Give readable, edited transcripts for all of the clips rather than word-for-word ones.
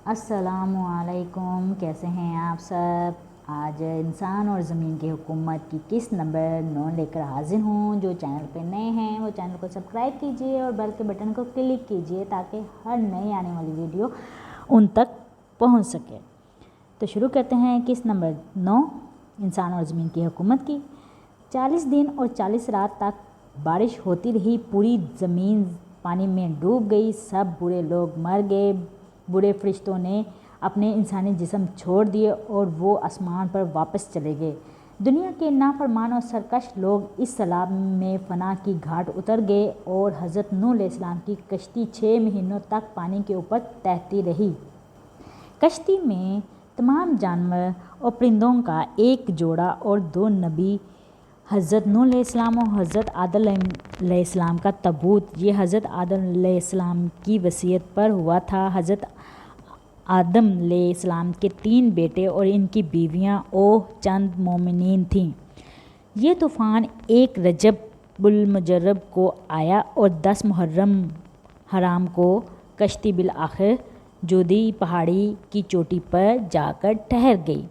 السلام علیکم، کیسے ہیں آپ سب؟ آج انسان اور زمین کی حکومت کی قسط نمبر 9 لے کر حاضر ہوں۔ جو چینل پہ نئے ہیں وہ چینل کو سبسکرائب کیجئے اور بیل کے بٹن کو کلک کیجئے تاکہ ہر نئی آنے والی ویڈیو ان تک پہنچ سکے۔ تو شروع کرتے ہیں قسط نمبر 9 انسان اور زمین کی حکومت کی۔ 40 دن اور 40 رات تک بارش ہوتی رہی، پوری زمین پانی میں ڈوب گئی، سب برے لوگ مر گئے، برے فرشتوں نے اپنے انسانی جسم چھوڑ دیے اور وہ آسمان پر واپس چلے گئے۔ دنیا کے نافرمان اور سرکش لوگ اس سیلاب میں فنا کی گھاٹ اتر گئے اور حضرت نوح علیہ السلام کی کشتی 6 مہینوں تک پانی کے اوپر تیرتی رہی۔ کشتی میں تمام جانور اور پرندوں کا ایک جوڑا اور 2 نبی، حضرت نوح علیہ السلام اور حضرت آدم علیہ السلام کا تابوت۔ یہ حضرت آدم علیہ السلام کی وصیت پر ہوا تھا۔ حضرت آدم علیہ السلام کے 3 بیٹے اور ان کی بیویاں اور چند مومنین تھیں۔ یہ طوفان 1 رجب المجرب کو آیا اور 10 محرم حرام کو کشتی بالآخر جودی پہاڑی کی چوٹی پر جا کر ٹھہر گئی۔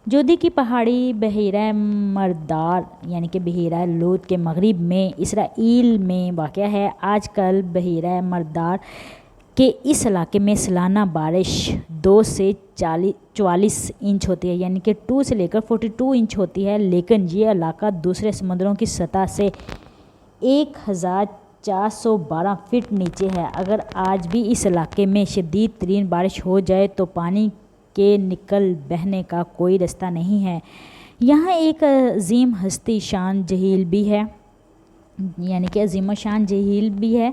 جودی کی پہاڑی بحیرہ مردار یعنی کہ بحیرہ لوط کے مغرب میں اسرائیل میں واقع ہے۔ آج کل بحیرہ مردار کے اس علاقے میں سالانہ بارش 2 سے 44 انچ ہوتی ہے، یعنی کہ 2 سے لے کر 42 انچ ہوتی ہے، لیکن یہ علاقہ دوسرے سمندروں کی سطح سے 1412 فٹ نیچے ہے۔ اگر آج بھی اس علاقے میں شدید ترین بارش ہو جائے تو پانی کے نکل بہنے کا کوئی راستہ نہیں ہے۔ یہاں ایک عظیم ہستی شان جہیل بھی ہے، یعنی کہ عظیم شان جہیل بھی ہے۔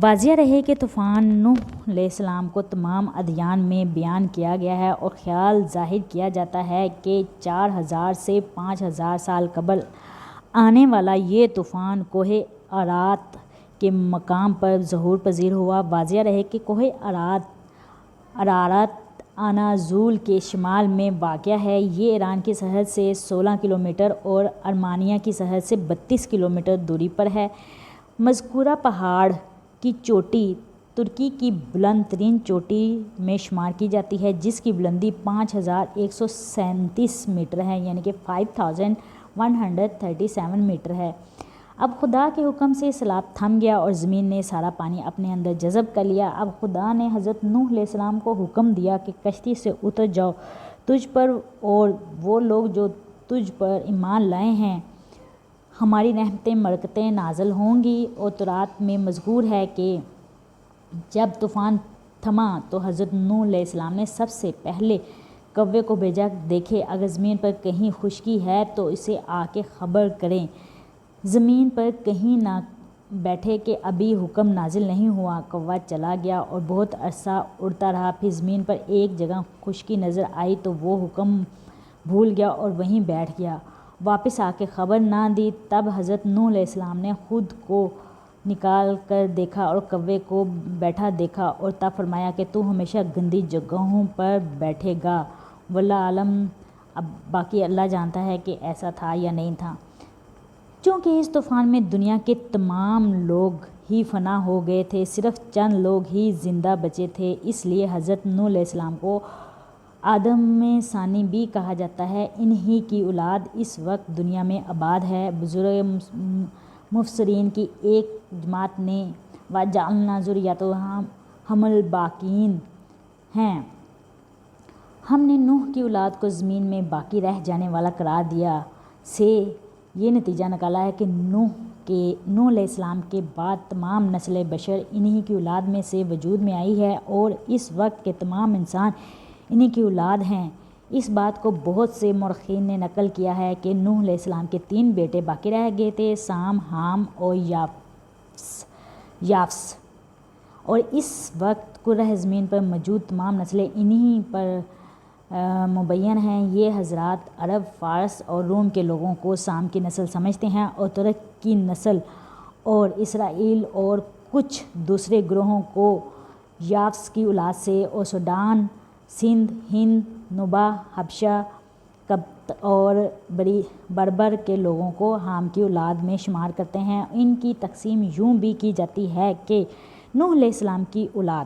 واضح رہے کہ طوفان نوح علیہ السلام کو تمام ادیان میں بیان کیا گیا ہے اور خیال ظاہر کیا جاتا ہے کہ 4000 سے 5000 سال قبل آنے والا یہ طوفان کوہ ارات کے مقام پر ظہور پذیر ہوا۔ واضح رہے کہ کوہ ارارات اناضول کے شمال میں واقع ہے۔ یہ ایران کی سرحد سے 16 کلومیٹر اور ارمینیا کی سرحد سے 32 کلومیٹر دوری پر ہے۔ مذکورہ پہاڑ کی چوٹی ترکی کی بلند ترین چوٹی میں شمار کی جاتی ہے، جس کی بلندی 5137 میٹر ہے، یعنی کہ 5137 میٹر ہے۔ اب خدا کے حکم سے سیلاب تھم گیا اور زمین نے سارا پانی اپنے اندر جذب کر لیا۔ اب خدا نے حضرت نوح علیہ السلام کو حکم دیا کہ کشتی سے اتر جاؤ، تجھ پر اور وہ لوگ جو تجھ پر ایمان لائے ہیں ہماری رحمتیں برکتیں نازل ہوں گی۔ اور تورات میں مذکور ہے کہ جب طوفان تھما تو حضرت نوح علیہ السلام نے سب سے پہلے کوے کو بھیجا، دیکھیں اگر زمین پر کہیں خشکی ہے تو اسے آ کے خبر کریں۔ زمین پر کہیں نہ بیٹھے کہ ابھی حکم نازل نہیں ہوا۔ کوہ چلا گیا اور بہت عرصہ اڑتا رہا، پھر زمین پر ایک جگہ خشکی نظر آئی تو وہ حکم بھول گیا اور وہیں بیٹھ گیا، واپس آ کے خبر نہ دی۔ تب حضرت نوح علیہ السلام نے خود کو نکال کر دیکھا اور کوے کو بیٹھا دیکھا اور تب فرمایا کہ تو ہمیشہ گندی جگہوں پر بیٹھے گا، واللہ عالم۔ اب باقی اللہ جانتا ہے کہ ایسا تھا یا نہیں تھا۔ چونکہ اس طوفان میں دنیا کے تمام لوگ ہی فنا ہو گئے تھے، صرف چند لوگ ہی زندہ بچے تھے، اس لیے حضرت نوح علیہ السلام کو آدم ثانی بھی کہا جاتا ہے۔ انہی کی اولاد اس وقت دنیا میں آباد ہے۔ بزرگ مفسرین کی ایک جماعت نے وَجَعَلْنَا ذُرِّيَّتَهُ هُمُ الْبَاقِينَ ہیں، ہم نے نوح کی اولاد کو زمین میں باقی رہ جانے والا قرار دیا، سے یہ نتیجہ نکالا ہے کہ نوح علیہ السلام کے بعد تمام نسل بشر انہی کی اولاد میں سے وجود میں آئی ہے اور اس وقت کے تمام انسان انہی کی اولاد ہیں۔ اس بات کو بہت سے مورخین نے نقل کیا ہے کہ نوح علیہ السلام کے 3 بیٹے باقی رہ گئے تھے، سام، حام اور یافس، اور اس وقت کرۂ زمین پر موجود تمام نسلیں انہی پر مبین ہیں۔ یہ حضرات عرب، فارس اور روم کے لوگوں کو سام کی نسل سمجھتے ہیں اور ترک کی نسل اور اسرائیل اور کچھ دوسرے گروہوں کو یافس کی اولاد سے، اور سوڈان، سندھ، ہند، نوبا، حبشہ، قبط اور بربر کے لوگوں کو حام کی اولاد میں شمار کرتے ہیں۔ ان کی تقسیم یوں بھی کی جاتی ہے کہ نوح علیہ السلام کی اولاد